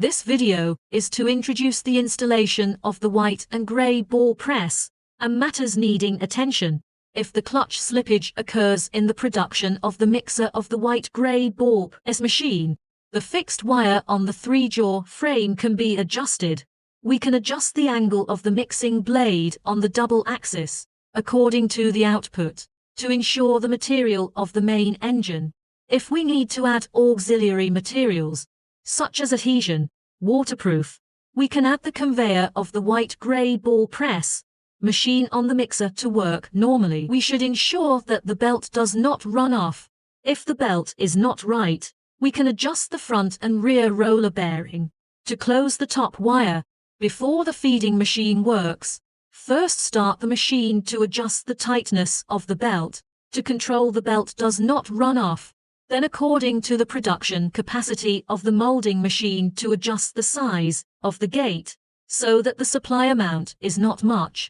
This video is to introduce the installation of the white and grey ball press, and matters needing attention. If the clutch slippage occurs in the production of the mixer of the white-grey ball press machine, the fixed wire on the 3-jaw frame can be adjusted. We can adjust the angle of the mixing blade on the double axis, according to the output, to ensure the material of the main engine. If we need to add auxiliary materials, such as adhesion, waterproof, we can add the conveyor of the white-grey ball press machine on the mixer to work normally. We should ensure that the belt does not run off. If the belt is not right, we can adjust the front and rear roller bearing. To close the top wire, before the feeding machine works, first start the machine to adjust the tightness of the belt, to control the belt does not run off. Then according to the production capacity of the molding machine to adjust the size of the gate, so that the supply amount is not much.